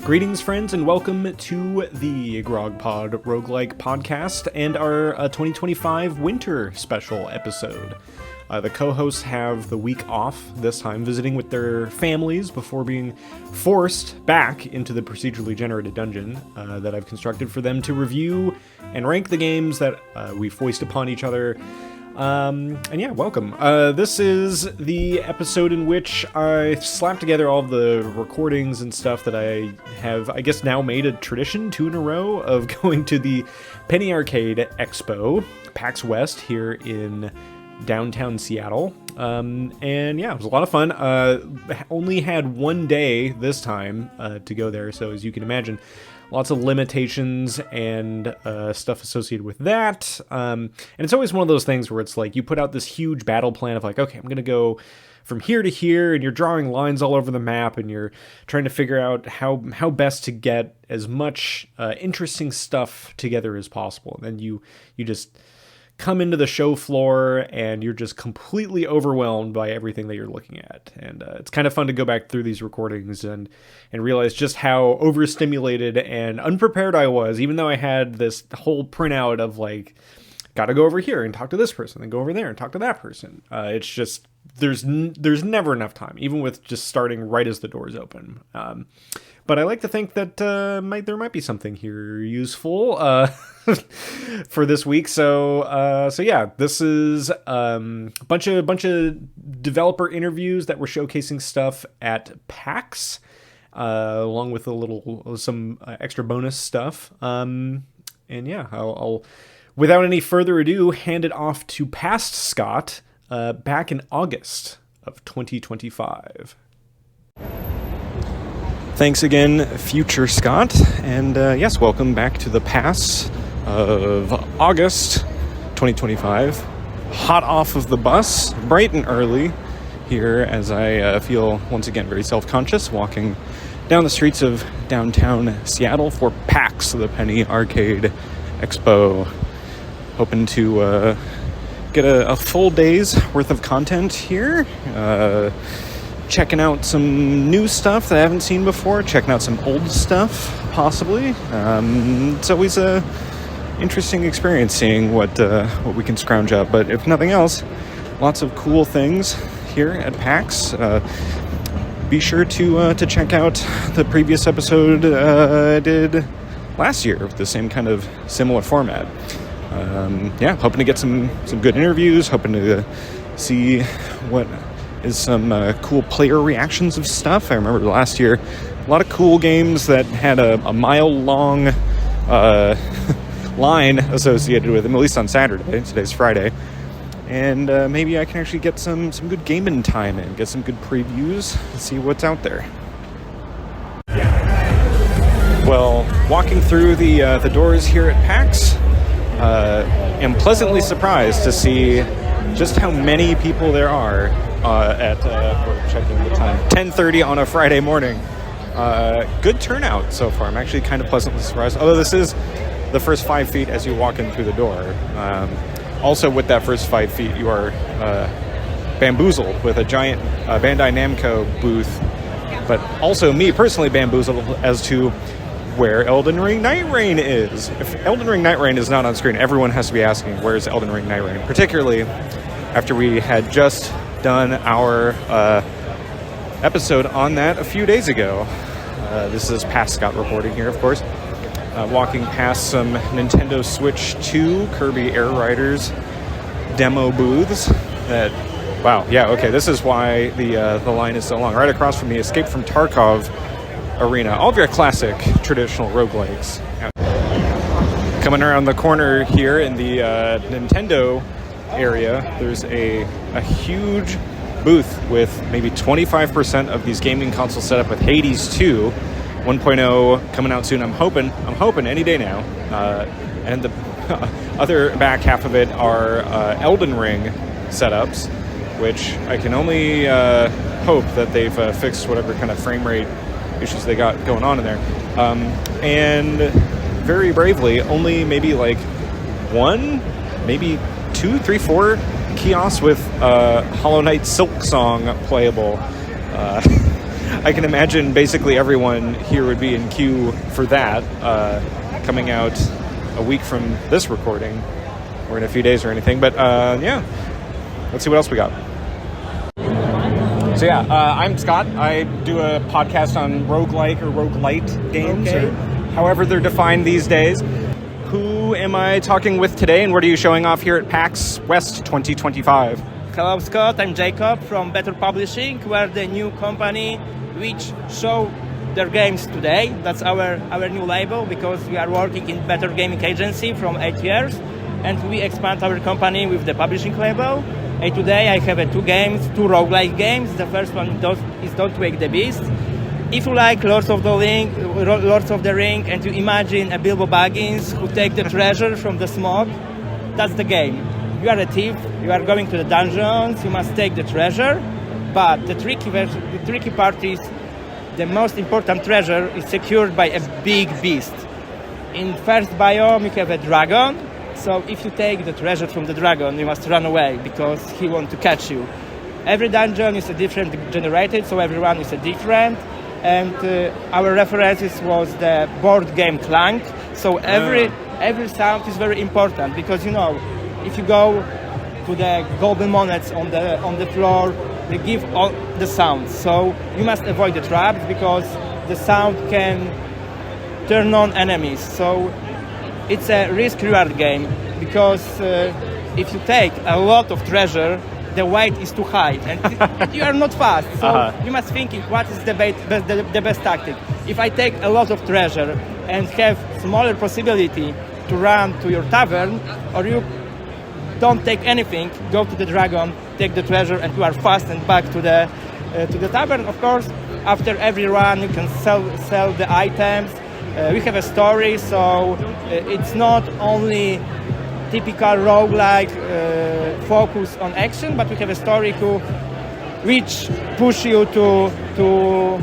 Greetings, friends, and welcome to the Roguepod Roguelike podcast and our 2025 winter special episode. The co-hosts have the week off this time, visiting with their families before being forced back into the procedurally generated dungeon that I've constructed for them to review and rank the games that we foist upon each other. And yeah, welcome. This is the episode in which I slapped together all of the recordings and stuff that I have, I guess, now made a tradition, 2 in a row, of going to the Penny Arcade Expo, Pax West, here in downtown Seattle. And yeah, it was a lot of fun. Only had one day this time to go there, so as you can imagine, lots of limitations and stuff associated with that. And it's always one of those things where it's like you put out this huge battle plan of like, okay, I'm going to go from here to here, and you're drawing lines all over the map, and you're trying to figure out how best to get as much interesting stuff together as possible. And then you just come into the show floor and you're just completely overwhelmed by everything that you're looking at. And it's kind of fun to go back through these recordings and realize just how overstimulated and unprepared I was, even though I had this whole printout of like, gotta go over here and talk to this person, then go over there and talk to that person. It's just, there's never enough time, even with just starting right as the doors open. But I like to think that there might be something here useful for this week. So yeah, this is a bunch of developer interviews that were showcasing stuff at PAX, along with some extra bonus stuff. And yeah, I'll without any further ado hand it off to past Scott back in August of 2025. Thanks again, future Scott, and yes, welcome back to the pass of August 2025. Hot off of the bus, bright and early here, as I feel once again very self-conscious walking down the streets of downtown Seattle for PAX, the Penny Arcade Expo. Hoping to get a full day's worth of content here. Checking out some new stuff that I haven't seen before, checking out some old stuff, possibly. It's always a interesting experience seeing what we can scrounge up, but if nothing else, lots of cool things here at PAX. Be sure to check out the previous episode I did last year with the same kind of similar format. Yeah, hoping to get some good interviews, hoping to see what is some cool player reactions of stuff. I remember last year, a lot of cool games that had a mile-long line associated with them, at least on Saturday. Today's Friday. And maybe I can actually get some good gaming time in, get some good previews, and see what's out there. Well, walking through the doors here at PAX, am pleasantly surprised to see just how many people there are we're checking the time, 10:30 on a Friday morning. Good turnout so far. I'm actually kind of pleasantly surprised, although this is the first 5 feet as you walk in through the door. Also, with that first 5 feet, you are bamboozled with a giant Bandai Namco booth, but also me personally bamboozled as to where Elden Ring Night Rain is. If Elden Ring Night Rain is not on screen, everyone has to be asking, where's Elden Ring Night Rain? Particularly after we had just done our episode on that a few days ago. This is past Scott reporting here, of course. Walking past some Nintendo Switch 2 Kirby Air Riders demo booths that, wow, yeah, okay, this is why the line is so long. Right across from the Escape from Tarkov arena. All of your classic traditional roguelikes. Coming around the corner here in the Nintendo area, there's a huge booth with maybe 25% of these gaming consoles set up with Hades 2 1.0 coming out soon. I'm hoping any day now. And the other back half of it are Elden Ring setups, which I can only hope that they've fixed whatever kind of frame rate issues they got going on in there. And very bravely, only maybe like 1, maybe 2, 3, 4 kiosks with Hollow Knight Silk Song playable. I can imagine basically everyone here would be in queue for that, coming out a week from this recording, or in a few days or anything. But yeah, let's see what else we got. So yeah, I'm Scott. I do a podcast on roguelike or roguelite games, or however they're defined these days. Who am I talking with today, and what are you showing off here at PAX West 2025? Hello, Scott. I'm Jacob from Better Publishing. We're the new company which show their games today. That's our new label, because we are working in Better Gaming Agency from 8 years, and we expand our company with the publishing label. And today I have two roguelike games. The first one is Don't Wake the Beast. If you like Lords of the Ring, and you imagine a Bilbo Baggins who take the treasure from the smoke, that's the game. You are a thief, you are going to the dungeons, you must take the treasure, but the tricky part is the most important treasure is secured by a big beast. In first biome you have a dragon, so if you take the treasure from the dragon, you must run away because he wants to catch you. Every dungeon is a different generated, so everyone is a different. And our references was the board game Clank. So every sound is very important, because if you go to the golden monets on the floor, they give all the sounds. So you must avoid the traps, because the sound can turn on enemies. So it's a risk-reward game, because if you take a lot of treasure, the weight is too high, and you are not fast. So you must think what is the best tactic. If I take a lot of treasure and have smaller possibility to run to your tavern, or you don't take anything, go to the dragon, take the treasure, and you are fast and back to the tavern. Of course, after every run, you can sell the items. We have a story, so it's not only typical roguelike focus on action, but we have a story which push you to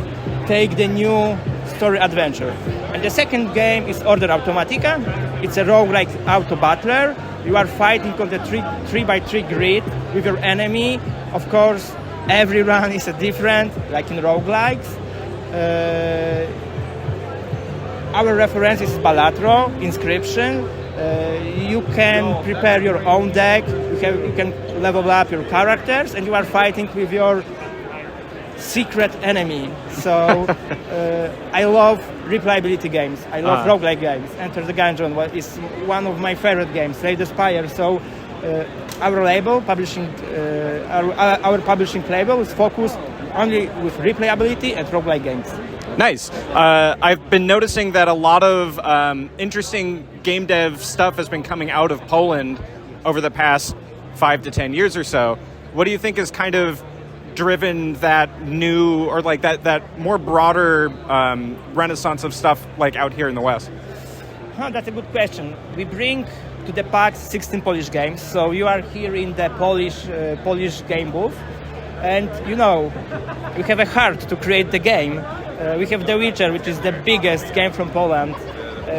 take the new story adventure. And the second game is Order Automatica. It's a roguelike auto battler. You are fighting on the 3x3 grid with your enemy. Of course, every run is a different, like in roguelikes. Our reference is Balatro, Inscription. You can prepare your own deck, you can level up your characters, and you are fighting with your secret enemy. So I love replayability games, I love roguelike games. Enter the Gungeon is one of my favorite games, Slay the Spire. So our label, our publishing label is focused only with replayability and roguelike games. Nice. I've been noticing that a lot of interesting game dev stuff has been coming out of Poland over the past 5 to 10 years or so. What do you think has kind of driven that new, or like that more broader renaissance of stuff like out here in the West? That's a good question. We bring to the PAX 16 Polish games, so you are here in the Polish game booth, and you have a heart to create the game. We have The Witcher, which is the biggest game from Poland,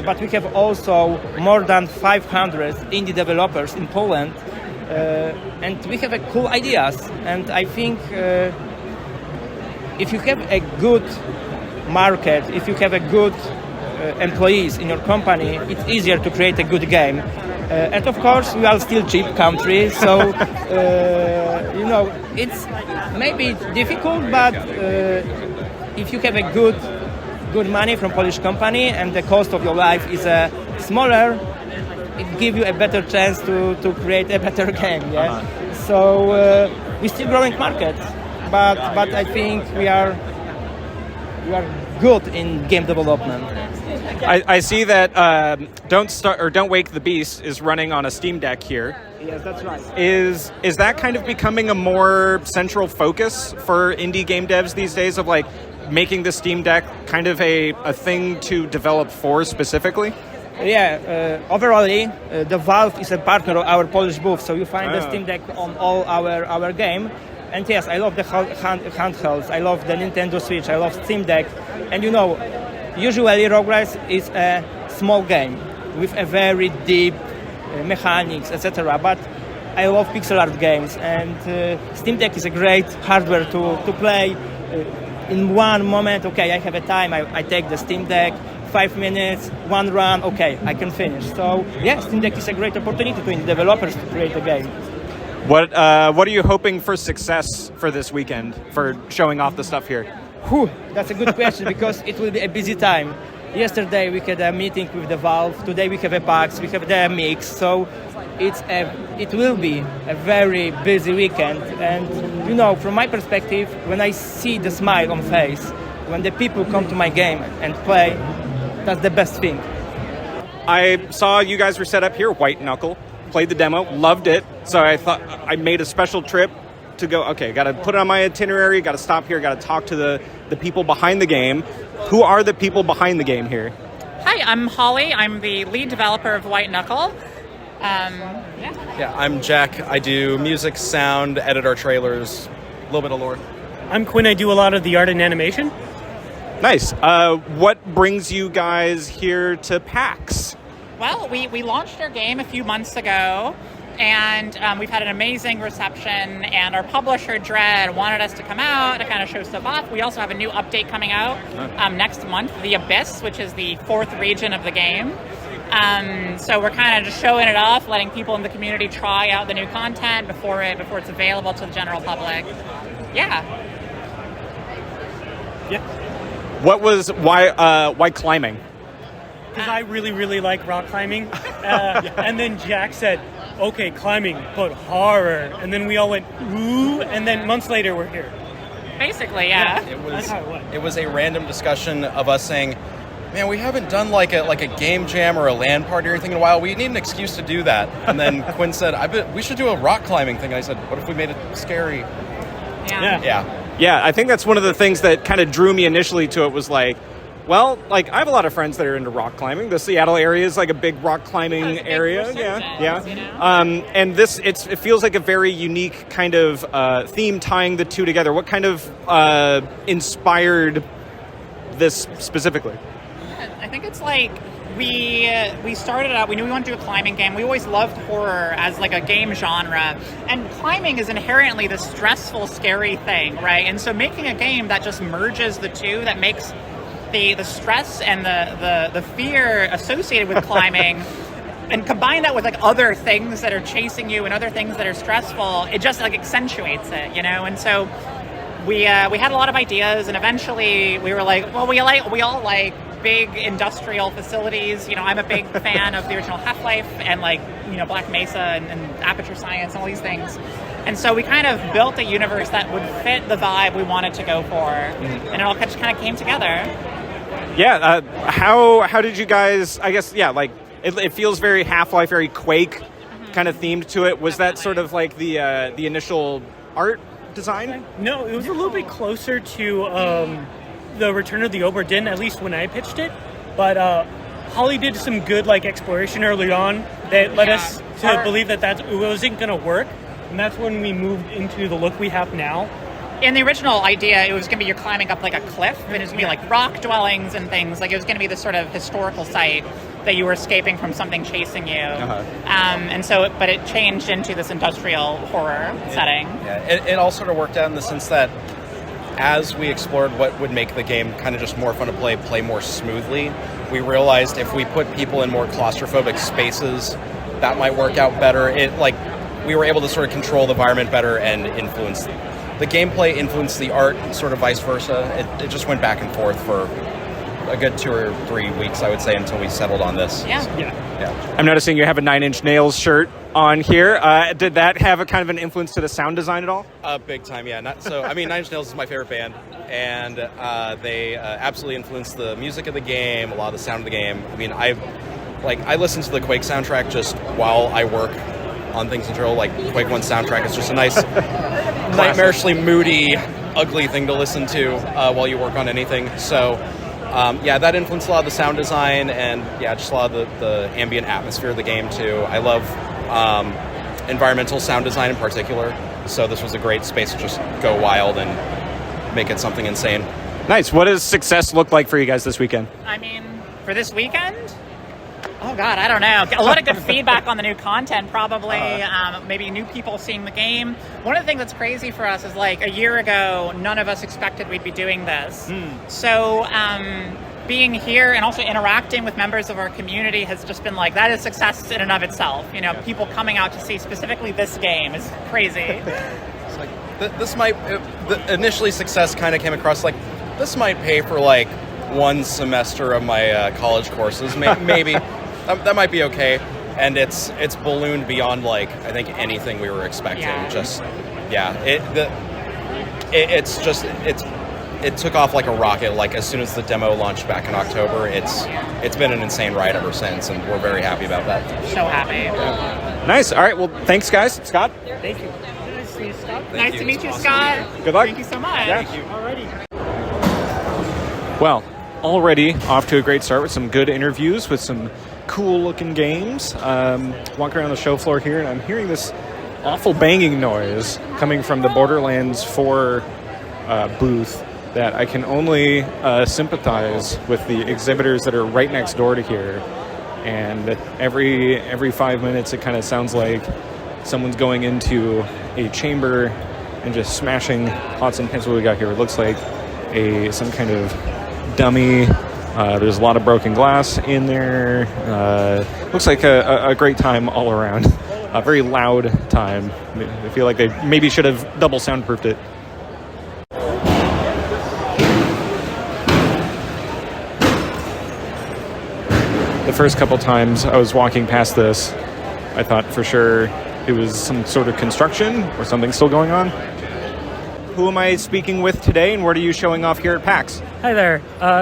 but we have also more than 500 indie developers in Poland, and we have cool ideas. And I think if you have a good market, if you have a good employees in your company, it's easier to create a good game. And of course, we are still cheap country, so it's maybe difficult, but if you have a good money from Polish company and the cost of your life is smaller, it gives you a better chance to create a better game. Yeah. So we're still growing market, but I think we are good in game development. I see that Don't Wake the Beast is running on a Steam Deck here. Yes, that's right. Is that kind of becoming a more central focus for indie game devs these days, of like making the Steam Deck kind of a thing to develop for specifically? Yeah, overall, the Valve is a partner of our Polish booth, so you find the Steam Deck on all our game. And yes, I love the handhelds, I love the Nintendo Switch, I love Steam Deck. And usually Roguelike is a small game with a very deep mechanics, etc. But I love pixel art games, and Steam Deck is a great hardware to play in one moment, okay, I have a time, I take the Steam Deck, 5 minutes, one run, okay, I can finish. So yeah, Steam Deck is a great opportunity to developers to create a game. What are you hoping for success for this weekend for showing off the stuff here? Whew, that's a good question because it will be a busy time. Yesterday we had a meeting with the Valve. Today we have a PAX. We have the mix. So it will be a very busy weekend. And from my perspective, when I see the smile on face, when the people come to my game and play, that's the best thing. I saw you guys were set up here, White Knuckle. Played the demo, loved it, so I thought I made a special trip to go, okay, got to put it on my itinerary, got to stop here, got to talk to the people behind the game. Who are the people behind the game here? Hi, I'm Holly. I'm the lead developer of White Knuckle. Yeah, I'm Jack. I do music, sound, edit our trailers, a little bit of lore. I'm Quinn. I do a lot of the art and animation. Nice. What brings you guys here to PAX? Well, we launched our game a few months ago, and we've had an amazing reception, and our publisher, Dread, wanted us to come out to kind of show stuff off. We also have a new update coming out next month, The Abyss, which is the 4th region of the game. So we're kind of just showing it off, letting people in the community try out the new content before it's available to the general public. Yeah. Why climbing? Because I really, really like rock climbing. And then Jack said, okay, climbing, but horror. And then we all went, ooh, and then months later we're here. Basically, yeah. That's how it went. It was a random discussion of us saying, man, we haven't done like a game jam or a LAN party or anything in a while. We need an excuse to do that. And then Quinn said, I bet we should do a rock climbing thing. And I said, what if we made it scary? Yeah, I think that's one of the things that kind of drew me initially to it was like, well, like I have a lot of friends that are into rock climbing. The Seattle area is like a big rock climbing area. Yeah. You know? And it feels like a very unique kind of theme tying the two together. What kind of inspired this specifically? I think it's like we started out, we knew we wanted to do a climbing game. We always loved horror as like a game genre. And climbing is inherently the stressful, scary thing, right? And so making a game that just merges the two, that makes the stress and the fear associated with climbing and combine that with like other things that are chasing you and other things that are stressful, it just like accentuates it, And so we had a lot of ideas, and eventually we were like, well, we all like big industrial facilities. I'm a big fan of the original Half-Life and like, Black Mesa and Aperture Science and all these things. And so we kind of built a universe that would fit the vibe we wanted to go for, and it all just kind of came together. Yeah, how did you guys, I guess, like, it feels very Half-Life, very Quake kind of themed to it. Was that sort of like the initial art design? No, it was a little bit closer to the Return of the Obra Dinn, at least when I pitched it. But Holly did some good like exploration early on that led us to believe that it wasn't going to work. And that's when we moved into the look we have now. In the original idea, it was going to be you're climbing up like a cliff, and it was going to be like rock dwellings and things. Like it was going to be this sort of historical site that you were escaping from something chasing you. And so, but it changed into this industrial horror setting. Yeah, it all sort of worked out in the sense that as we explored what would make the game kind of just more fun to play more smoothly, we realized if we put people in more claustrophobic spaces, that might work out better. We were able to sort of control the environment better and influence the gameplay, influenced the art, sort of vice versa. It just went back and forth for a good 2 or 3 weeks, I would say, until we settled on this. Yeah. I'm noticing you have a Nine Inch Nails shirt on here. Did that have a kind of an influence to the sound design at all? Big time, yeah. Nine Inch Nails is my favorite band, and they absolutely influenced the music of the game, a lot of the sound of the game. I mean, I listen to the Quake soundtrack just while I work on things in general. Like Quake 1 soundtrack is just a nice, nightmarishly moody, ugly thing to listen to while you work on anything. So, that influenced a lot of the sound design and just a lot of the ambient atmosphere of the game too. I love environmental sound design in particular. So this was a great space to just go wild and make it something insane. Nice. What does success look like for you guys this weekend? I mean, for this weekend, Oh God, I don't know. A lot of good feedback on the new content, probably. Maybe new people seeing the game. One of the things that's crazy for us is like a year ago, none of us expected we'd be doing this. So being here and also interacting with members of our community has just been like, that is success in and of itself. You know, people coming out to see specifically this game is crazy. It's like, this might, initially success kind of came across like, this might pay for like one semester of my college courses, maybe. That might be okay, and it's ballooned beyond like I think anything we were expecting. It took off like a rocket. Like as soon as the demo launched back in October, it's been an insane ride ever since, and we're very happy about that. So happy. Yeah. Nice. All right. Well, thanks, guys. Scott. Thank you. Nice to meet you, Scott. Thank Nice you. to meet you, Awesome. Scott. Good luck. Thank you so much. Yeah. Thank you. Alrighty. Well, already off to a great start with some good interviews with some cool-looking games. Walking around the show floor here, and I'm hearing this awful banging noise coming from the Borderlands 4 booth that I can only sympathize with the exhibitors that are right next door to here. And every 5 minutes, it kind of sounds like someone's going into a chamber and just smashing pots and pans. What we got here? It looks like some kind of dummy. There's a lot of broken glass in there. Looks like a great time all around. A very loud time. I feel like they maybe should have double soundproofed it. The first couple times I was walking past this, I thought for sure it was some sort of construction or something still going on. Who am I speaking with today, and what are you showing off here at PAX? Hi there.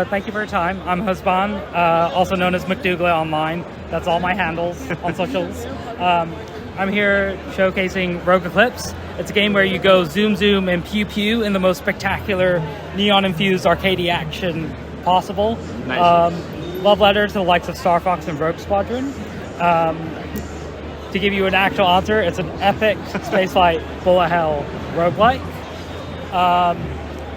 Thank you for your time. I'm Hasban, also known as McDougall online. That's all my handles on socials. I'm here showcasing Rogue Eclipse. It's a game where you go zoom, zoom, and pew, pew in the most spectacular, neon-infused arcade action possible. Nice. Love letter to the likes of Star Fox and Rogue Squadron. To give you an actual answer, it's an epic spaceflight bullet hell roguelike.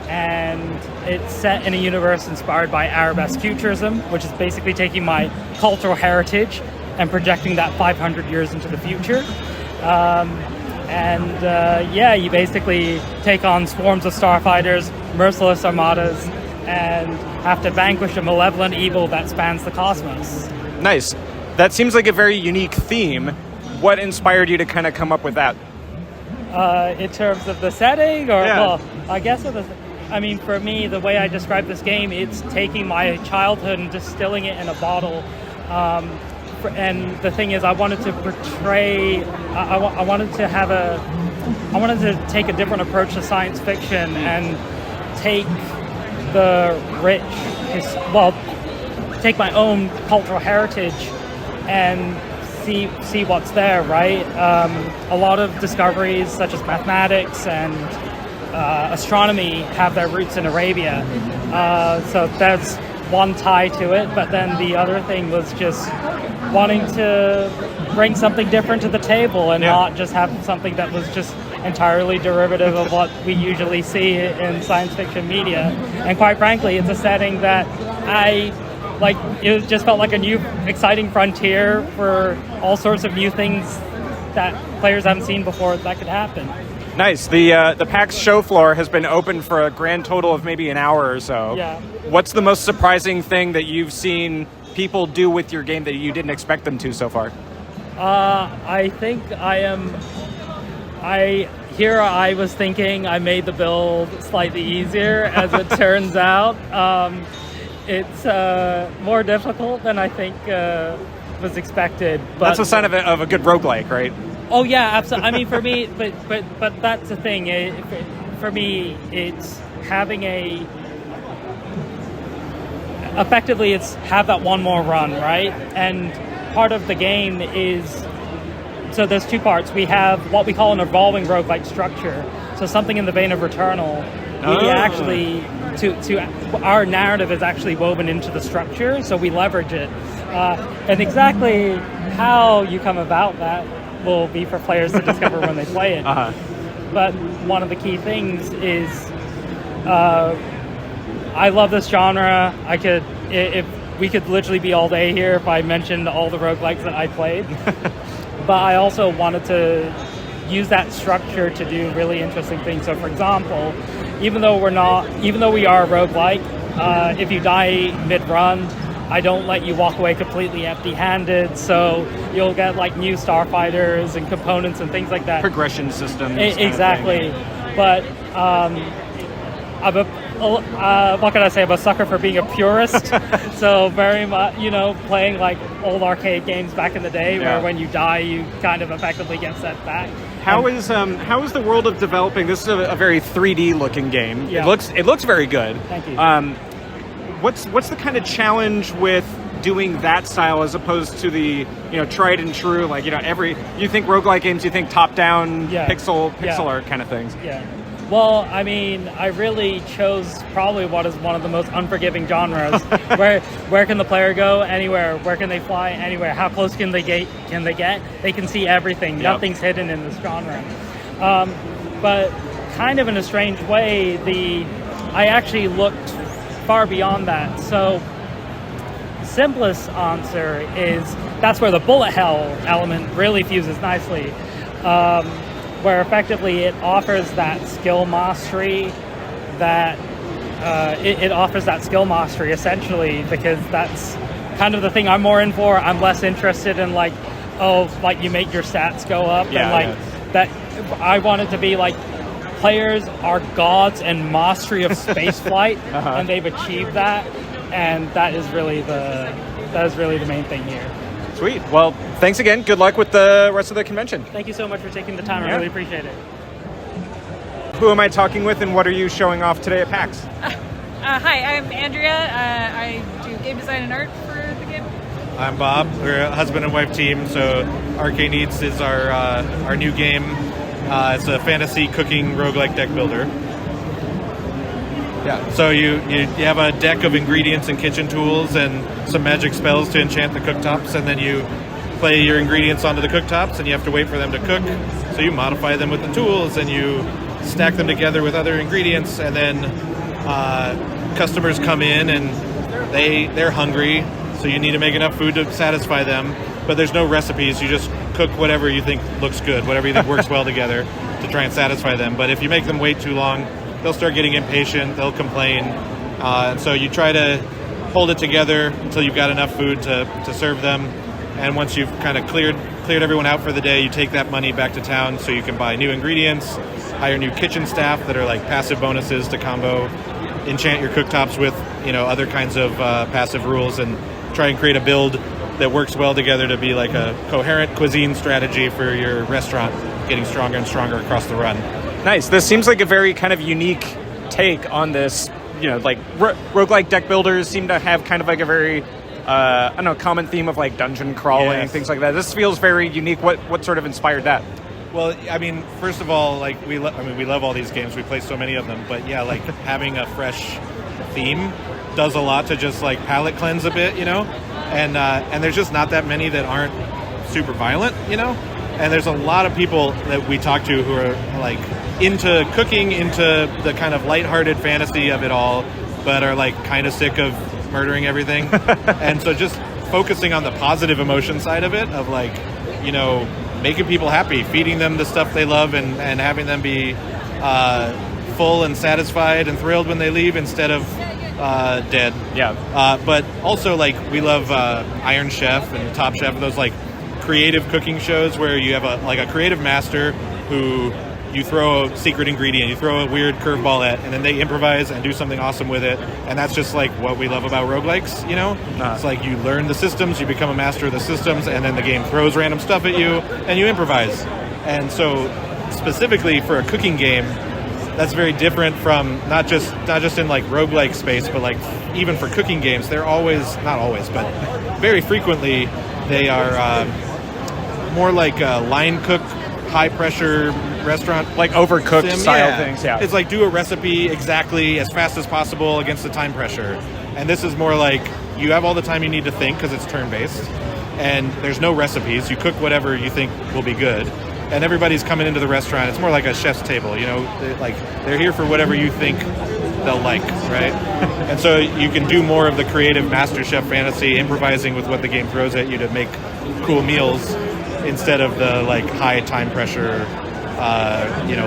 And it's set in a universe inspired by Arabesque futurism, which is basically taking my cultural heritage and projecting that 500 years into the future. You basically take on swarms of starfighters, merciless armadas, and have to vanquish a malevolent evil that spans the cosmos. Nice. That seems like a very unique theme. What inspired you to kind of come up with that? In terms of the setting, or Yeah. well, I guess for me, the way I describe this game, it's taking my childhood and distilling it in a bottle. And the thing is, I wanted to portray. I wanted to take a different approach to science fiction and take the take my own cultural heritage and see what's there, right? A lot of discoveries such as mathematics and astronomy have their roots in Arabia. So that's one tie to it, but then the other thing was just wanting to bring something different to the table and not just have something that was just entirely derivative of what we usually see in science fiction media. And quite frankly, it's a setting that it just felt like a new, exciting frontier for all sorts of new things that players haven't seen before that could happen. Nice. The PAX show floor has been open for a grand total of maybe an hour or so. Yeah. What's the most surprising thing that you've seen people do with your game that you didn't expect them to so far? I think I was thinking I made the build slightly easier. As it turns out, it's more difficult than I think was expected. But That's a sign of a good roguelike, right? Oh yeah, absolutely. I mean, for me, but that's the thing. For me, it's having effectively, it's have that one more run, right? And part of the game is, so there's two parts. We have what we call an evolving roguelike structure. So something in the vein of Returnal. We actually, our narrative is actually woven into the structure, so we leverage it. And exactly how you come about that will be for players to discover when they play it. But one of the key things is, I love this genre. If we could literally be all day here if I mentioned all the roguelikes that I played. But I also wanted to use that structure to do really interesting things. So for example, even though we are a roguelike, if you die mid-run, I don't let you walk away completely empty-handed, so you'll get like new starfighters and components and things like that. Progression systems. Exactly. But I'm what can I say? I'm a sucker for being a purist. So very much, playing like old arcade games back in the day, where when you die, you kind of effectively get set back. How is the world of developing? This is a very 3D looking game. Yeah. It looks very good. Thank you. What's the kind of challenge with doing that style as opposed to the tried and true, like you think roguelike games, you think top down pixel art kind of things. Yeah. Well, I mean, I really chose probably what is one of the most unforgiving genres. Where can the player go? Anywhere. Where can they fly? Anywhere. How close can they get? They can see everything. Yep. Nothing's hidden in this genre. But kind of in a strange way, I actually looked far beyond that. So the simplest answer is that's where the bullet hell element really fuses nicely. Where effectively it offers that skill mastery it offers that skill mastery essentially, because that's kind of the thing I'm more in for. I'm less interested in you make your stats go up that. I want it to be like players are gods and mastery of spaceflight, and they've achieved that, and that is really the main thing here. Sweet. Well, thanks again. Good luck with the rest of the convention. Thank you so much for taking the time. I really appreciate it. Who am I talking with, and what are you showing off today at PAX? Hi, I'm Andrea. I do game design and art for the game. I'm Bob. We're a husband and wife team. So Arcane Eats is our new game. It's a fantasy cooking roguelike deck builder. Yeah. So you have a deck of ingredients and kitchen tools and some magic spells to enchant the cooktops, and then you play your ingredients onto the cooktops, and you have to wait for them to cook. So you modify them with the tools, and you stack them together with other ingredients, and then customers come in and they're hungry, so you need to make enough food to satisfy them. But there's no recipes. You just cook whatever you think looks good, whatever you think works well together to try and satisfy them. But if you make them wait too long, they'll start getting impatient, they'll complain. And so you try to hold it together until you've got enough food to serve them. And once you've kind of cleared everyone out for the day, you take that money back to town so you can buy new ingredients, hire new kitchen staff that are like passive bonuses to combo, enchant your cooktops with other kinds of passive rules, and try and create a build that works well together to be like a coherent cuisine strategy for your restaurant, getting stronger and stronger across the run. Nice. This seems like a very kind of unique take on this. Roguelike deck builders seem to have kind of like a very, common theme of like dungeon crawling, things like that. This feels very unique. What sort of inspired that? Well, I mean, first of all, we love all these games. We play so many of them. But yeah, having a fresh theme does a lot to just palate cleanse a bit, And there's just not that many that aren't super violent, And there's a lot of people that we talk to who are into cooking, into the kind of lighthearted fantasy of it all, but are kind of sick of murdering everything. And so just focusing on the positive emotion side of it, of making people happy, feeding them the stuff they love, and having them be full and satisfied and thrilled when they leave instead of dead. Yeah. But also we love Iron Chef and Top Chef, those creative cooking shows where you have a creative master who you throw a secret ingredient, you throw a weird curveball at, and then they improvise and do something awesome with it. And that's just what we love about roguelikes, It's you learn the systems, you become a master of the systems, and then the game throws random stuff at you and you improvise. And so specifically for a cooking game, that's very different from not just in roguelike space, but even for cooking games, they're always, not always, but very frequently they are more like a line cook, high pressure restaurant, overcooked style things. Yeah, it's do a recipe exactly as fast as possible against the time pressure. And this is more you have all the time you need to think because it's turn based, and there's no recipes. You cook whatever you think will be good, and everybody's coming into the restaurant. It's more like a chef's table, They're here for whatever you think they'll like, right? And so you can do more of the creative MasterChef fantasy, improvising with what the game throws at you to make cool meals instead of the like high time pressure,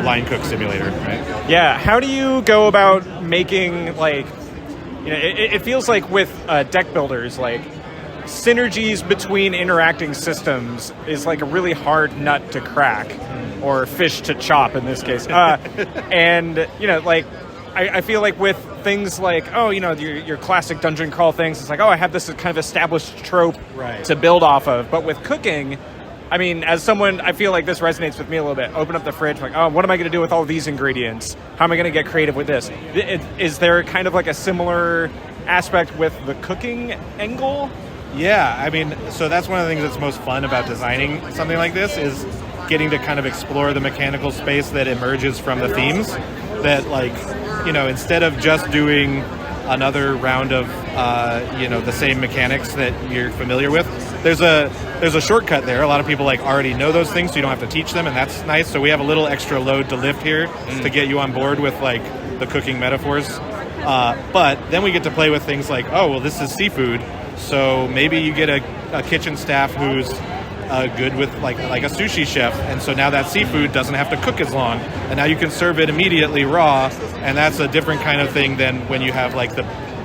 line cook simulator, right? Yeah. How do you go about making like, it feels like with deck builders, like synergies between interacting systems is like a really hard nut to crack, or fish to chop in this case. And I feel like with things like your classic dungeon crawl things, it's like I have this kind of established trope to build off of. But with cooking, I mean, as someone, I feel like this resonates with me a little bit. Open up the fridge, like, what am I going to do with all these ingredients? How am I going to get creative with this? Is there kind of like a similar aspect with the cooking angle? Yeah, I mean, so that's one of the things that's most fun about designing something like this is getting to kind of explore the mechanical space that emerges from the themes. That, like, instead of just doing another round of, the same mechanics that you're familiar with, there's a shortcut there. A lot of people already know those things, so you don't have to teach them, and that's nice. So we have a little extra load to lift here to get you on board with the cooking metaphors. But then we get to play with things like, this is seafood. So maybe you get a kitchen staff who's good with like a sushi chef, and so now that seafood doesn't have to cook as long, and now you can serve it immediately raw, and that's a different kind of thing than when you have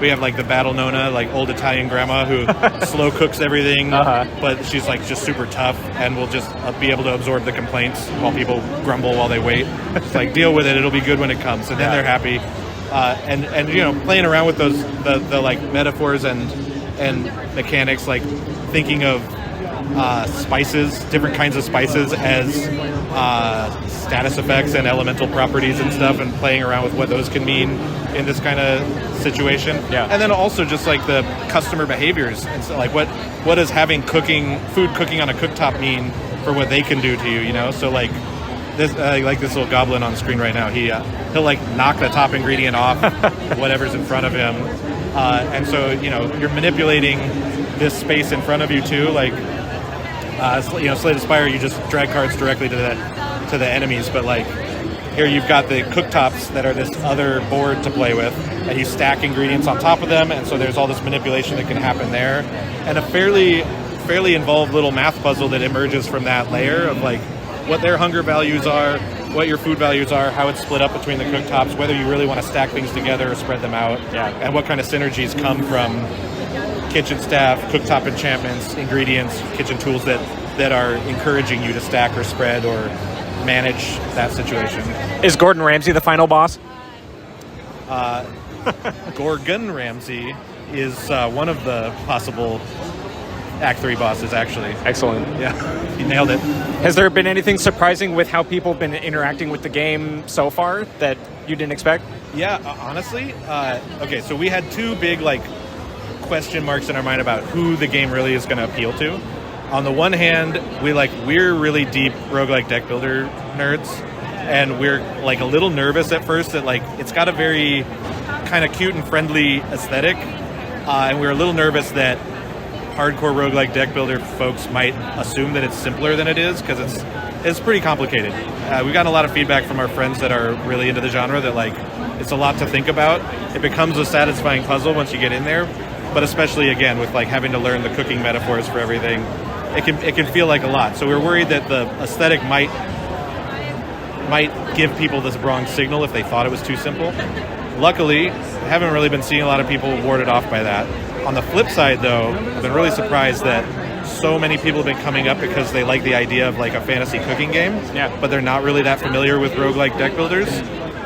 we have the Battle Nona, old Italian grandma who slow cooks everything, but she's just super tough and will just be able to absorb the complaints while people grumble while they wait. Just deal with it, it'll be good when it comes, and then they're happy. And playing around with those the metaphors and mechanics, thinking of spices, different kinds of spices as status effects and elemental properties and stuff, and playing around with what those can mean in this kind of situation. Yeah. And then also just the customer behaviors, and so what does having food cooking on a cooktop mean for what they can do to you? So this this little goblin on the screen right now, he'll knock the top ingredient off whatever's in front of him, and so you're manipulating this space in front of you too. Slay the Spire, you just drag cards directly to the enemies, but here you've got the cooktops that are this other board to play with, and you stack ingredients on top of them, and so there's all this manipulation that can happen there, and a fairly involved little math puzzle that emerges from that layer of what their hunger values are, what your food values are, how it's split up between the cooktops, whether you really want to stack things together or spread them out, and what kind of synergies come from kitchen staff, cooktop enchantments, ingredients, kitchen tools that are encouraging you to stack or spread or manage that situation. Is Gordon Ramsay the final boss? Gorgon Ramsay is one of the possible Act 3 bosses, actually. Excellent. Yeah, you nailed it. Has there been anything surprising with how people have been interacting with the game so far that you didn't expect? Yeah, honestly, okay, so we had two big question marks in our mind about who the game really is going to appeal to. On the one hand, we're really deep roguelike deck builder nerds, and we're a little nervous at first that it's got a very kind of cute and friendly aesthetic, and we're a little nervous that hardcore roguelike deck builder folks might assume that it's simpler than it is, because it's pretty complicated. We've gotten a lot of feedback from our friends that are really into the genre that it's a lot to think about. It becomes a satisfying puzzle once you get in there, but especially again with having to learn the cooking metaphors for everything, it can feel like a lot. So we're worried that the aesthetic might give people this wrong signal if they thought it was too simple. Luckily, I haven't really been seeing a lot of people warded off by that. On the flip side, though, I've been really surprised that so many people have been coming up because they like the idea of a fantasy cooking game, but they're not really that familiar with roguelike deck builders,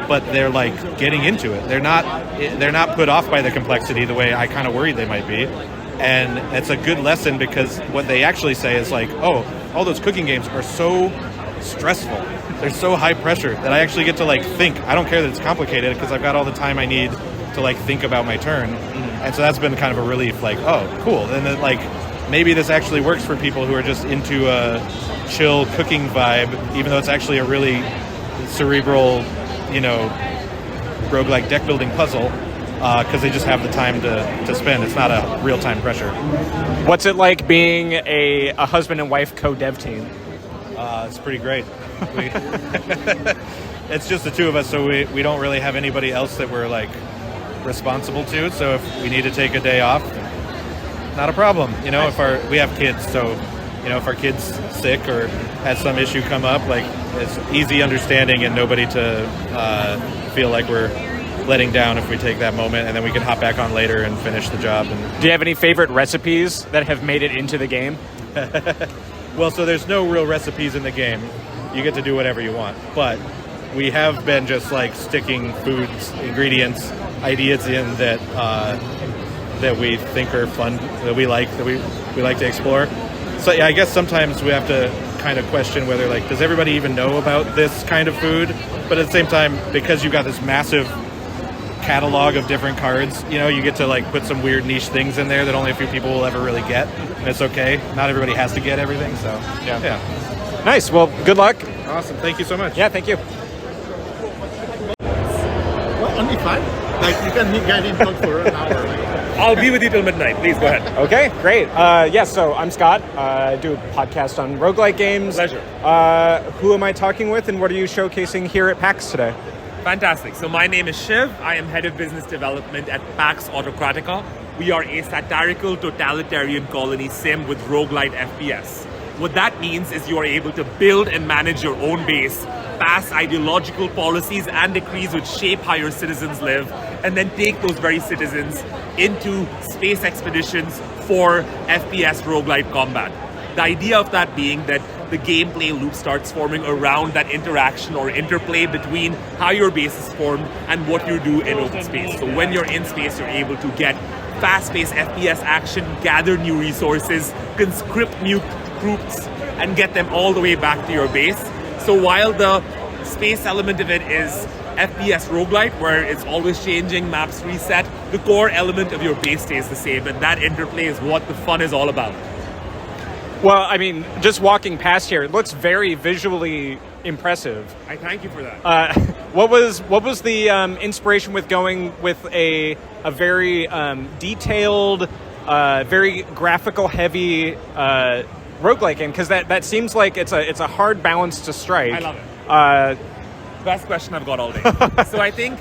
but they're getting into it. They're not put off by the complexity the way I kind of worried they might be. And it's a good lesson, because what they actually say is all those cooking games are so stressful. They're so high pressure that I actually get to think. I don't care that it's complicated, because I've got all the time I need to think about my turn. And so that's been kind of a relief, oh, cool. And then maybe this actually works for people who are just into a chill cooking vibe, even though it's actually a really cerebral, roguelike deck building puzzle, because they just have the time to spend. It's not a real-time pressure. What's it like being a husband and wife co-dev team? It's pretty great. It's just the two of us, so we don't really have anybody else that we're responsible to. So if we need to take a day off, not a problem. You know, we have kids, so you know, if our kid's sick or has some issue come up, like it's easy understanding and nobody to feel like we're letting down if we take that moment, and then we can hop back on later and finish the job. And do you have any favorite recipes that have made it into the game? Well, so there's no real recipes in the game. You get to do whatever you want, but we have been just like sticking foods, ingredients, ideas in that that we think are fun, that we like to explore. So yeah, I guess sometimes we have to kind of question whether, like, does everybody even know about this kind of food? But at the same time, because you've got this massive catalog of different cards, you know, you get to like put some weird niche things in there that only a few people will ever really get, and it's okay. Not everybody has to get everything, so yeah. Nice. Well, good luck. Awesome. Thank you so much. Yeah, thank you. Well, only 5? Like, you can get in talk for an hour. Like. I'll be with you till midnight. Please go ahead. Okay, great. So I'm Scott. I do a podcast on roguelike games. Pleasure. Who am I talking with, and what are you showcasing here at PAX today? Fantastic. So my name is Shiv. I am head of business development at Pax Autocratica. We are a satirical totalitarian colony sim with roguelite FPS. What that means is you are able to build and manage your own base, pass ideological policies and decrees which shape how your citizens live, and then take those very citizens into space expeditions for FPS roguelite combat. The idea of that being that the gameplay loop starts forming around that interaction or interplay between how your base is formed and what you do in open space. So when you're in space, you're able to get fast-paced FPS action, gather new resources, conscript new troops, and get them all the way back to your base. So while the space element of it is FPS roguelite, where it's always changing, maps reset, the core element of your base stays the same, and that interplay is what the fun is all about. Well, I mean, just walking past here, it looks very visually impressive. I thank you for that. What was the inspiration with going with a very detailed, very graphical heavy roguelike game? Because that seems like it's a hard balance to strike. I love it. Best question I've got all day. So I think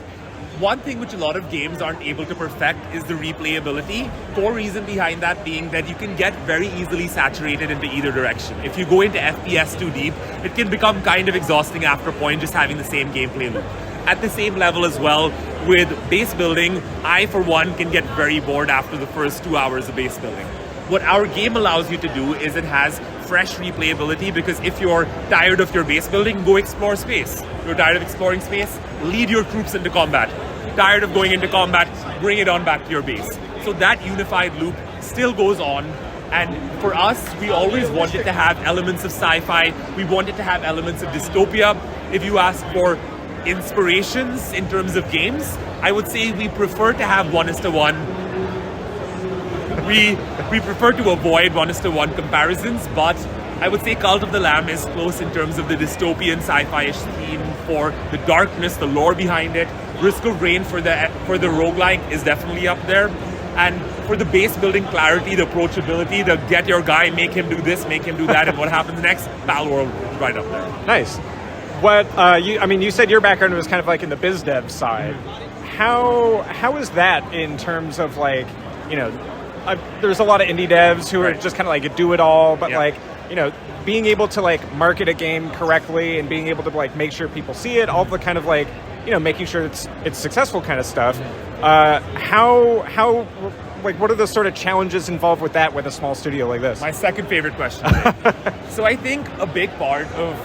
one thing which a lot of games aren't able to perfect is the replayability. Core reason behind that being that you can get very easily saturated into either direction. If you go into FPS too deep, it can become kind of exhausting after a point just having the same gameplay loop. At the same level as well, with base building, I for one can get very bored after the first 2 hours of base building. What our game allows you to do is it has fresh replayability, because if you're tired of your base building, go explore space. You're tired of exploring space, lead your troops into combat. Tired of going into combat, bring it on back to your base. So that unified loop still goes on, and for us, we always wanted to have elements of sci-fi, we wanted to have elements of dystopia. If you ask for inspirations in terms of games, I would say we prefer to have 1:1. We prefer to avoid 1:1 comparisons, but I would say Cult of the Lamb is close in terms of the dystopian sci-fi-ish theme, for the darkness, the lore behind it. Risk of Rain for the roguelike is definitely up there. And for the base building clarity, the approachability, the get your guy, make him do this, make him do that, and what happens next, Palworld right up there. Nice. What you said your background was kind of like in the biz dev side. How is that in terms of like, you know, there's a lot of indie devs who are just kind of like do it all, but like, you know, being able to like market a game correctly and being able to like make sure people see it, all the kind of like, you know, making sure it's successful kind of stuff. How like, what are the sort of challenges involved with that with a small studio like this? My second favorite question. So I think a big part of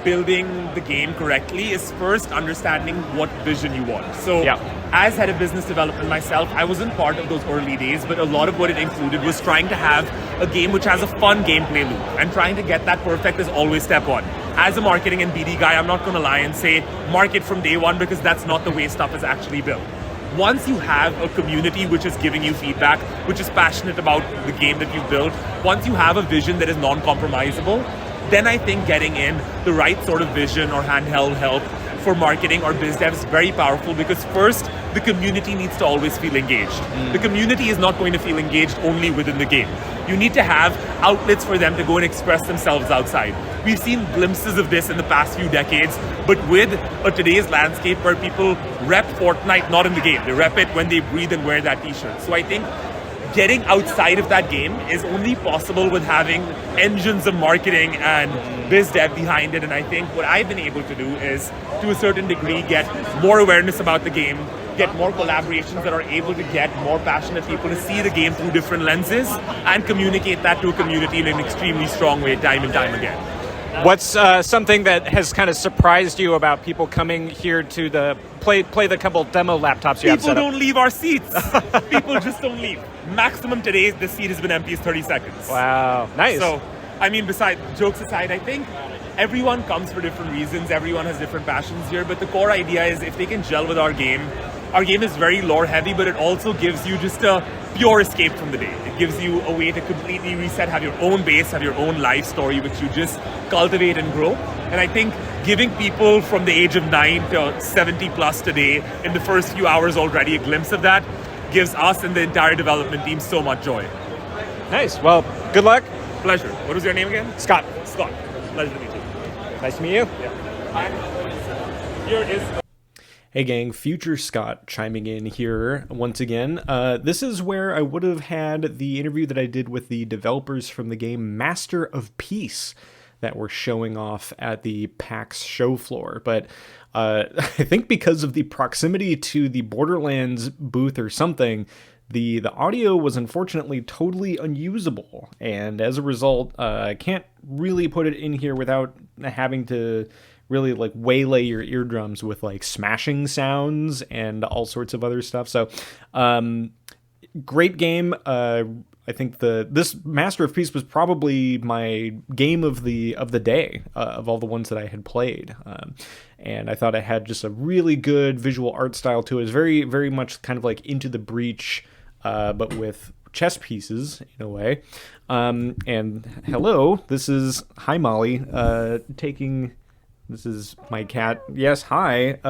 building the game correctly is first understanding what vision you want. So as head of business development myself, I wasn't part of those early days, but a lot of what it included was trying to have a game which has a fun gameplay loop, and trying to get that perfect is always step one. As a marketing and BD guy, I'm not going to lie and say market from day one, because that's not the way stuff is actually built. Once you have a community which is giving you feedback, which is passionate about the game that you've built, once you have a vision that is non-compromisable, then I think getting in the right sort of vision or handheld help for marketing or biz dev is very powerful, because first, the community needs to always feel engaged. The community is not going to feel engaged only within the game. You need to have outlets for them to go and express themselves outside. We've seen glimpses of this in the past few decades, but with today's landscape where people rep Fortnite not in the game, they rep it when they breathe and wear that t-shirt. So I think getting outside of that game is only possible with having engines of marketing and biz dev behind it. And I think what I've been able to do is, to a certain degree, get more awareness about the game, get more collaborations that are able to get more passionate people to see the game through different lenses and communicate that to a community in an extremely strong way time and time again. What's something that has kind of surprised you about people coming here to the play the couple demo laptops you have set up? People don't leave our seats. People just don't leave. Maximum today, the seat has been empty is 30 seconds. Wow, nice. So, I mean, besides jokes aside, I think everyone comes for different reasons. Everyone has different passions here, but the core idea is if they can gel with our game is very lore heavy, but it also gives you just a pure escape from the day. It gives you a way to completely reset, have your own base, have your own life story, which you just cultivate and grow. And I think giving people from the age of 9 to 70 plus today, in the first few hours already, a glimpse of that, gives us and the entire development team so much joy. Nice. Well, good luck. Pleasure. What was your name again? Scott. Scott. Pleasure to meet you. Nice to meet you. Yeah. Here is... Hey gang, Future Scott chiming in here once again. This is where I would have had the interview that I did with the developers from the game Master of Peace that were showing off at the PAX show floor. But I think because of the proximity to the Borderlands booth or something, the audio was unfortunately totally unusable. And as a result, I can't really put it in here without having to really like waylay your eardrums with like smashing sounds and all sorts of other stuff. So great game. I think this Master of Peace was probably my game of the day of all the ones that I had played. And I thought it had just a really good visual art style to it. It was very, very much kind of like Into the Breach, but with chess pieces in a way. And hello, hi Molly, this is my cat. Yes, hi.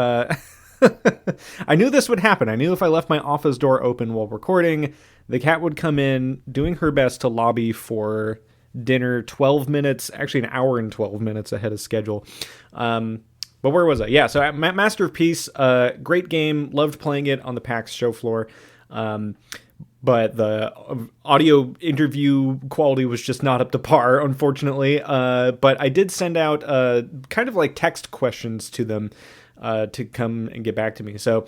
I knew this would happen. I knew if I left my office door open while recording, the cat would come in doing her best to lobby for dinner 12 minutes, actually an hour and 12 minutes ahead of schedule. But where was I? Yeah, so Master of Peace, great game. Loved playing it on the PAX show floor. But the audio interview quality was just not up to par, unfortunately. But I did send out kind of like text questions to them to come and get back to me. So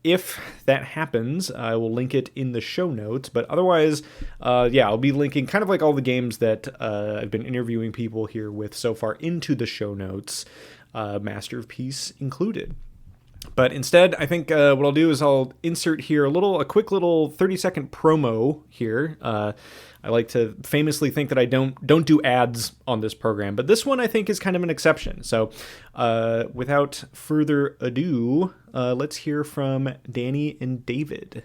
if that happens, I will link it in the show notes. But otherwise, I'll be linking kind of like all the games that I've been interviewing people here with so far into the show notes, Master of Peace included. But instead, I think what I'll do is I'll insert here a quick little 30-second promo here. I like to famously think that I don't do ads on this program, but this one I think is kind of an exception. So without further ado, let's hear from Danny and David.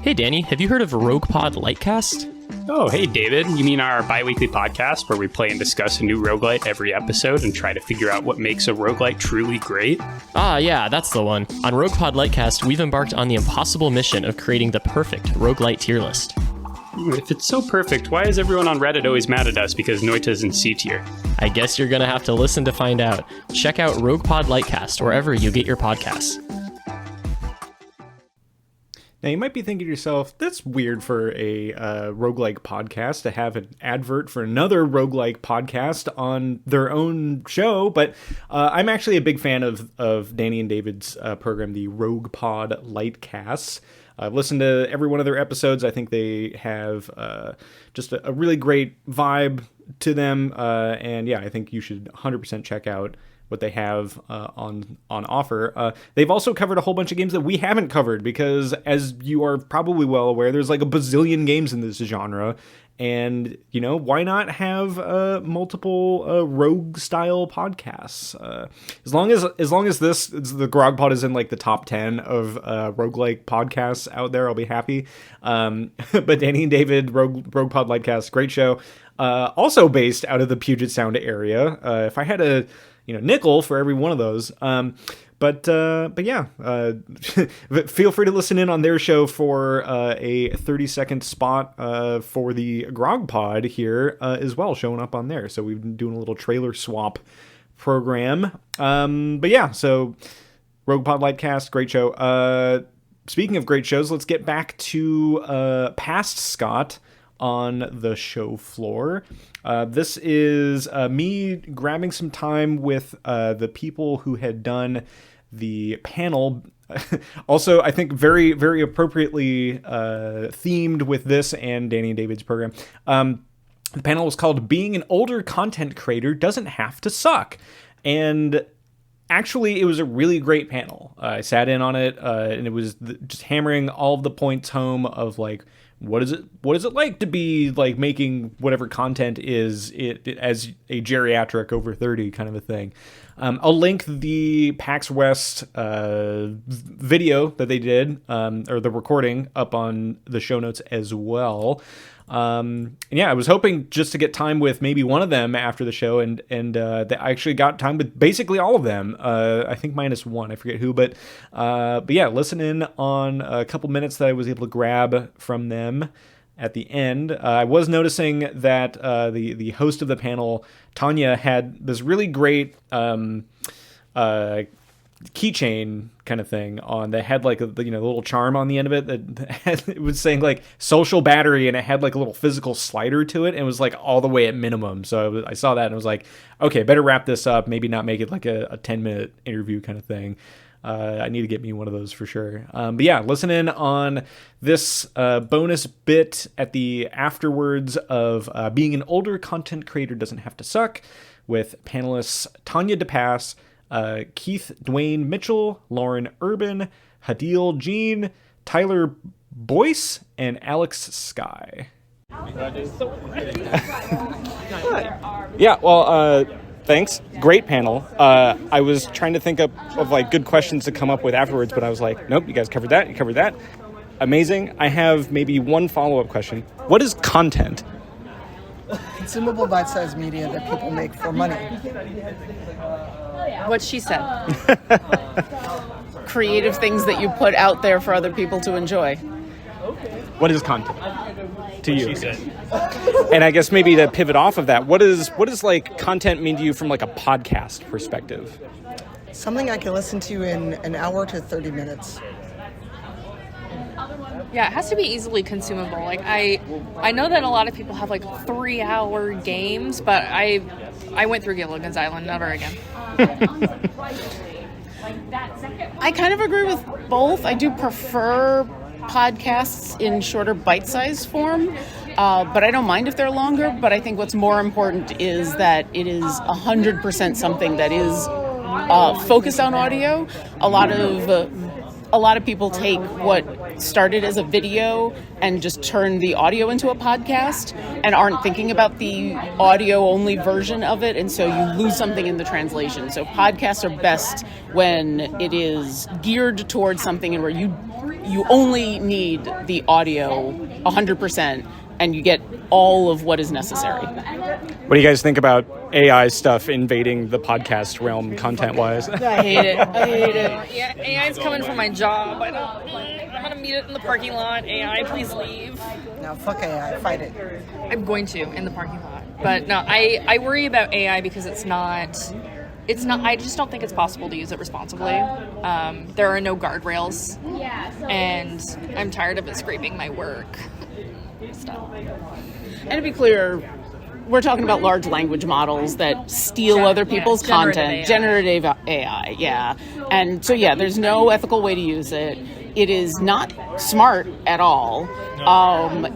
Hey Danny, have you heard of Roguepod Litecast? Oh, hey David. You mean our bi-weekly podcast where we play and discuss a new roguelite every episode and try to figure out what makes a roguelite truly great? Ah, yeah, that's the one. On Roguepod Litecast, we've embarked on the impossible mission of creating the perfect roguelite tier list. If it's so perfect, why is everyone on Reddit always mad at us because Noita's in C tier? I guess you're gonna have to listen to find out. Check out Roguepod Litecast wherever you get your podcasts. Now, you might be thinking to yourself, that's weird for a roguelike podcast to have an advert for another roguelike podcast on their own show, but I'm actually a big fan of Danny and David's program, the Roguepod Litecast. I've listened to every one of their episodes. I think they have just a really great vibe to them, and yeah, I think you should 100% check out what they have on offer. They've also covered a whole bunch of games that we haven't covered because, as you are probably well aware, there's like a bazillion games in this genre, and why not have multiple rogue style podcasts? As long as the Grog Pod is in like the top 10 of roguelike podcasts out there, I'll be happy. But Danny and David, Roguepod Litecast, great show. Also based out of the Puget Sound area. If I had to nickel for every one of those. But yeah, feel free to listen in on their show for a 30-second spot for the Grog Pod here as well, showing up on there. So we've been doing a little trailer swap program. But yeah, so Roguepod Litecast, great show. Speaking of great shows, let's get back to past Scott on the show floor. This is me grabbing some time with the people who had done the panel. Also, I think very, very appropriately themed with this and Danny and David's program. The panel was called Being an Older Content Creator Doesn't Have to Suck. And actually, it was a really great panel. I sat in on it, and it was just hammering all of the points home of like, what is it like to be like making whatever content is it as a geriatric over 30 kind of a thing. I'll link the PAX West video that they did, or the recording, up on the show notes as well. And yeah, I was hoping just to get time with maybe one of them after the show, and I actually got time with basically all of them. I think minus one, I forget who, but yeah, listen in on a couple minutes that I was able to grab from them at the end. I was noticing that the host of the panel, Tanya, had this really great keychain kind of thing on that had like a little charm on the end of it that had, it was saying like social battery, and it had like a little physical slider to it, and it was like all the way at minimum. So I saw that and I was like, okay, better wrap this up, maybe not make it like a 10-minute interview kind of thing. I need to get me one of those for sure. But yeah, listen in on this bonus bit at the afterwards of Being an Older Content Creator Doesn't Have to Suck, with panelists Tanya DePass, Keith Dwayne Mitchell, Lauren Urban, Hadil Jean, Tyler Boyce, and Alex Sky. Yeah, well, thanks. Great panel. I was trying to think of like good questions to come up with afterwards, but I was like, nope, you guys covered that. You covered that. Amazing. I have maybe one follow-up question. What is content? Consumable bite-sized media that people make for money. What she said. Creative things that you put out there for other people to enjoy. What is content to you? And I guess maybe to pivot off of that, what does like content mean to you from like a podcast perspective? Something I can listen to in an hour to 30 minutes. Yeah, it has to be easily consumable. Like I know that a lot of people have like 3-hour games, but I went through Gilligan's Island, never again. I kind of agree with both. I do prefer podcasts in shorter bite-sized form, but I don't mind if they're longer. But I think what's more important is that it is 100% something that is focused on audio. A lot of people take what started as a video and just turn the audio into a podcast and aren't thinking about the audio only version of it, and so you lose something in the translation. So podcasts are best when it is geared towards something and where you only need the audio 100% and you get all of what is necessary. What do you guys think about AI stuff invading the podcast realm content-wise? I hate it. Yeah, AI is coming for my job. I'm going to meet it in the parking lot. AI, please leave. No, fuck AI. Fight it. I'm going to in the parking lot. But no, I worry about AI because it's not, I just don't think it's possible to use it responsibly. There are no guardrails. And I'm tired of it scraping my work. Stuff. And to be clear, we're talking about large language models that steal other people's content. Generative AI, yeah. And so, yeah, there's no ethical way to use it. It is not smart at all.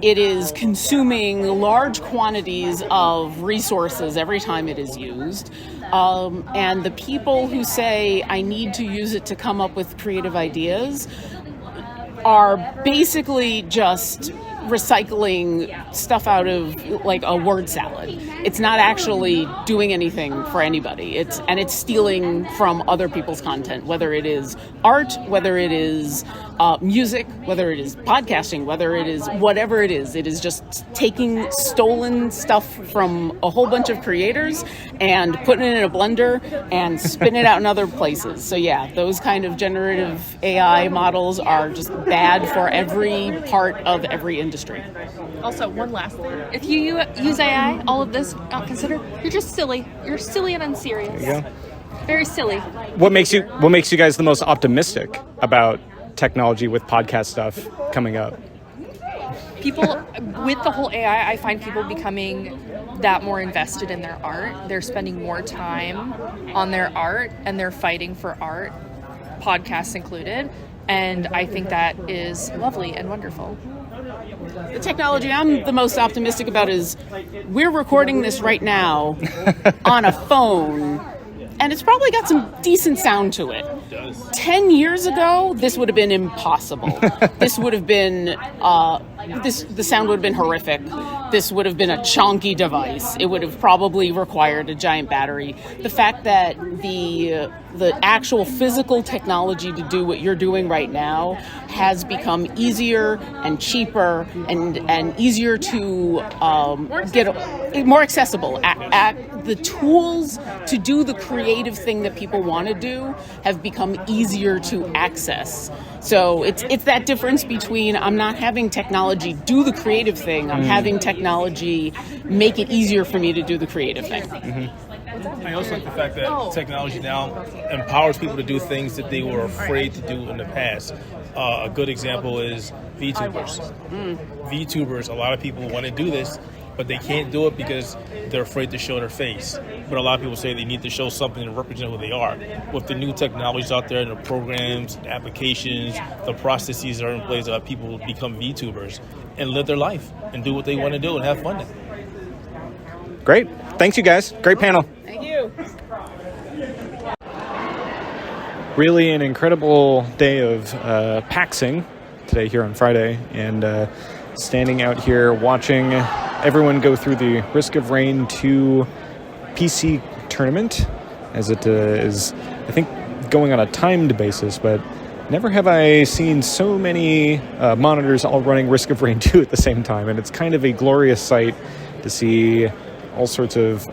It is consuming large quantities of resources every time it is used. And the people who say, I need to use it to come up with creative ideas, are basically just recycling stuff out of like a word salad. It's not actually doing anything for anybody. It's stealing from other people's content, whether it is art, whether it is music, whether it is podcasting, whether it is whatever it is just taking stolen stuff from a whole bunch of creators and putting it in a blender and spitting it out in other places. So yeah, those kind of generative AI models are just bad for every part of every industry. Also, one last thing. If you use AI, all of this not considered, you're just silly. You're silly and unserious. There you go. Very silly. What makes you guys the most optimistic about technology with podcast stuff coming up? People, with the whole AI, I find people becoming that more invested in their art. They're spending more time on their art, and they're fighting for art, podcasts included. And I think that is lovely and wonderful. The technology I'm the most optimistic about is we're recording this right now on a phone, and it's probably got some decent sound to it. 10 years ago, this would have been impossible. This would have been, the sound would have been horrific. This would have been a chonky device. It would have probably required a giant battery. The fact that the actual physical technology to do what you're doing right now has become easier and cheaper and easier to get more accessible. The tools to do the creative thing that people want to do have become easier to access. So it's that difference between I'm not having technology do the creative thing, I'm having technology make it easier for me to do the creative thing. Mm-hmm. I also like the fact that technology now empowers people to do things that they were afraid to do in the past. A good example is VTubers. VTubers, a lot of people want to do this, but they can't do it because they're afraid to show their face. But a lot of people say they need to show something to represent who they are. With the new technologies out there and the programs, the applications, the processes that are in place, that people become VTubers and live their life and do what they want to do and have fun. Great. Thanks, you guys. Great panel. Thank you. Really an incredible day of PAXing today here on Friday, and standing out here watching everyone go through the Risk of Rain 2 PC tournament, as it is, I think, going on a timed basis, but never have I seen so many monitors all running Risk of Rain 2 at the same time, and it's kind of a glorious sight to see all sorts of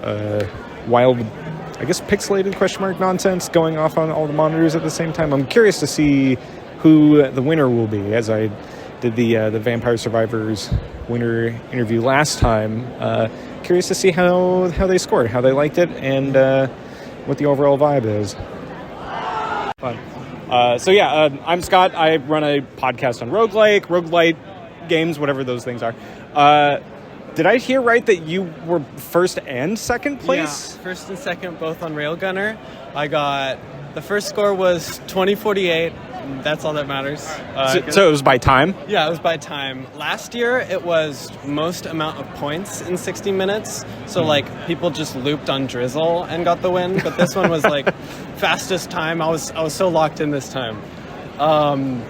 wild, I guess, pixelated question mark nonsense going off on all the monitors at the same time. I'm curious to see who the winner will be, as I did the Vampire Survivors winner interview last time. Curious to see how they scored, how they liked it, and what the overall vibe is. Fun. I'm Scott. I run a podcast on roguelike games, whatever those things are. Did I hear right that you were first and second place? Yeah, first and second, both on Railgunner. The first score was 2048. That's all that matters. So it was by time? Yeah, it was by time. Last year, it was most amount of points in 60 minutes. So, people just looped on Drizzle and got the win. But this one was, fastest time. I was so locked in this time. I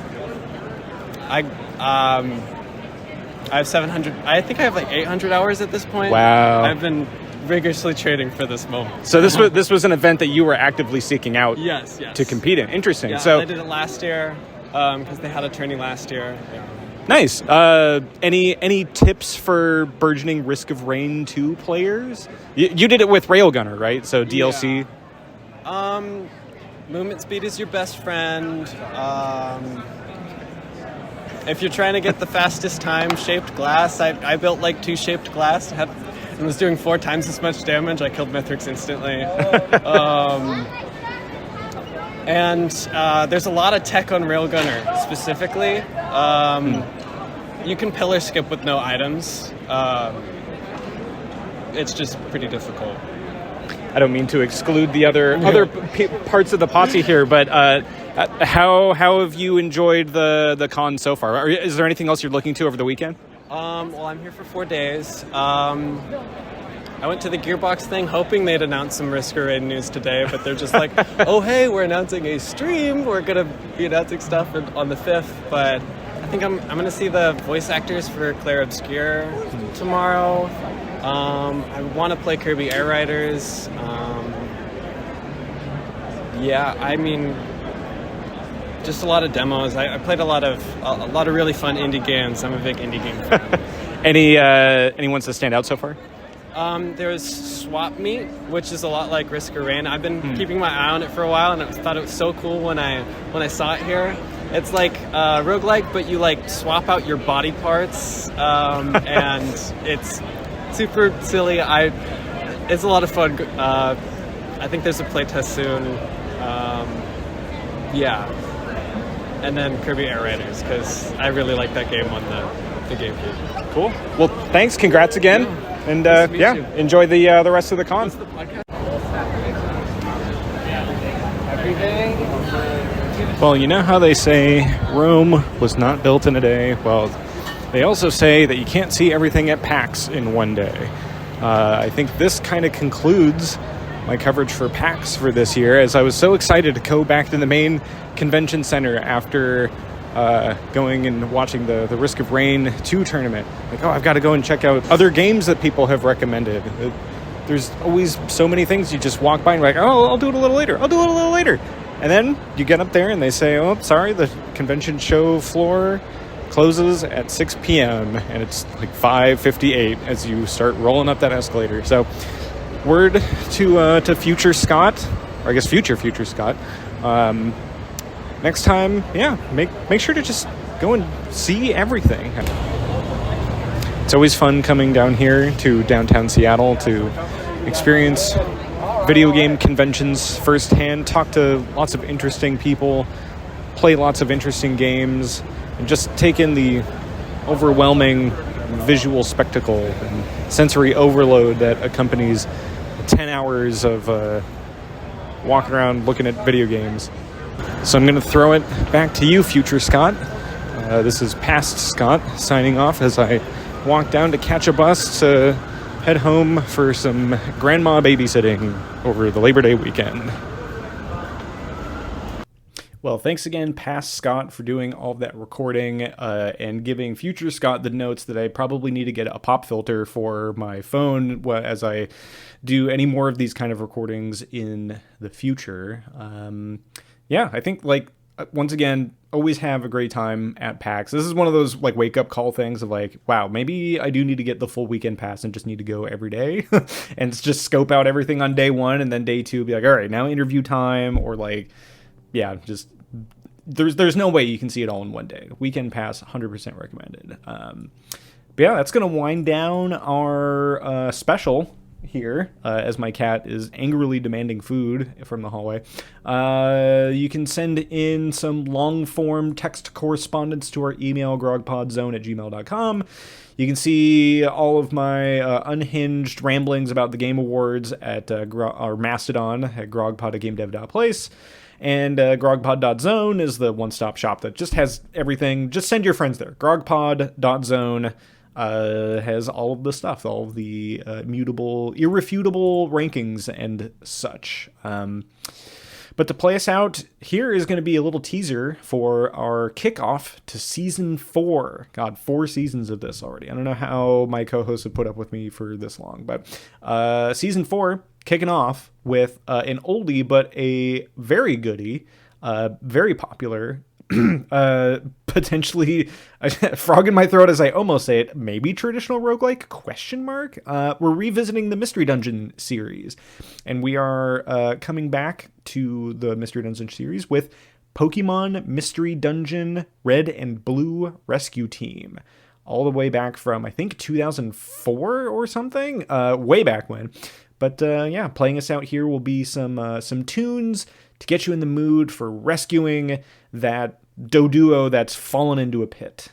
have 700. I think I have 800 hours at this point. Wow. I've been rigorously trading for this moment. So this was an event that you were actively seeking out yes. to compete in. Interesting. Yeah, so I did it last year because they had a tourney last year. Yeah. Nice. Any tips for burgeoning Risk of Rain 2 players? You did it with Railgunner, right? So DLC. Yeah. Movement speed is your best friend. If you're trying to get the fastest time, shaped glass. I built 2 shaped glass. And was doing 4 times as much damage. I killed Mithrix instantly. And there's a lot of tech on Railgunner, specifically. You can pillar skip with no items. It's just pretty difficult. I don't mean to exclude the other parts of the posse here, but how have you enjoyed the con so far? Is there anything else you're looking to over the weekend? Well, I'm here for 4 days. I went to the Gearbox thing hoping they'd announce some Risk of Rain news today, but they're just like, oh, hey, we're announcing a stream. We're going to be announcing stuff on the 5th, but I think I'm going to see the voice actors for Claire Obscure tomorrow. I want to play Kirby Air Riders. just a lot of demos. I played a lot of really fun indie games. I'm a big indie game fan. Any ones that stand out so far? There's Swap Meet, which is a lot like Risk of Rain. I've been keeping my eye on it for a while, and I thought it was so cool when I saw it here. It's like roguelike, but you like swap out your body parts, and it's super silly. It's a lot of fun. I think there's a playtest soon. Yeah, and then Kirby Air Raiders, because I really like that game on the GameCube. Cool. Well, thanks. Congrats again. And Nice to meet you. enjoy the rest of the con. Well, you know how they say Rome was not built in a day? Well, they also say that you can't see everything at PAX in one day. I think this kind of concludes my coverage for PAX for this year, as I was so excited to go back to the main convention center after going and watching the Risk of Rain 2 tournament. Like, I've got to go and check out other games that people have recommended. There's always so many things you just walk by and you're like, oh, I'll do it a little later. And then you get up there and they say, oh, sorry, the convention show floor closes at 6 p.m. and it's like 5:58 as you start rolling up that escalator. So word to future Scott, or I guess future Scott, next time, make sure to just go and see everything. It's always fun coming down here to downtown Seattle to experience video game conventions firsthand, talk to lots of interesting people, play lots of interesting games, and just take in the overwhelming visual spectacle and sensory overload that accompanies 10 hours of walking around looking at video games. So I'm going to throw it back to you, future Scott. This is past Scott signing off as I walk down to catch a bus to head home for some grandma babysitting over the Labor Day weekend. Well, thanks again, past Scott, for doing all of that recording and giving future Scott the notes that I probably need to get a pop filter for my phone as I do any more of these kind of recordings in the future. I think, once again, always have a great time at PAX. This is one of those wake-up call things of wow, maybe I do need to get the full weekend pass and just need to go every day and just scope out everything on day one, and then day two be all right, now interview time, or just there's no way you can see it all in one day. Weekend pass, 100% recommended. That's going to wind down our special here, as my cat is angrily demanding food from the hallway. You can send in some long-form text correspondence to our email, grogpodzone@gmail.com. You can see all of my unhinged ramblings about the Game Awards at our Mastodon at grogpod@gamedev.place. And grogpod.zone is the one-stop shop that just has everything. Just send your friends there. grogpod.zone has all of the stuff, all of the irrefutable rankings and such. But to play us out, here is going to be a little teaser for our kickoff to Season 4. God, 4 seasons of this already. I don't know how my co-hosts have put up with me for this long. But Season 4, kicking off with an oldie but a very goodie, very popular, potentially a frog in my throat as I almost say it, maybe traditional roguelike, ? We're revisiting the Mystery Dungeon series, and we are coming back to the Mystery Dungeon series with Pokemon Mystery Dungeon Red and Blue Rescue Team, all the way back from I think 2004 or something, way back when. But playing us out here will be some tunes to get you in the mood for rescuing that Doduo that's fallen into a pit.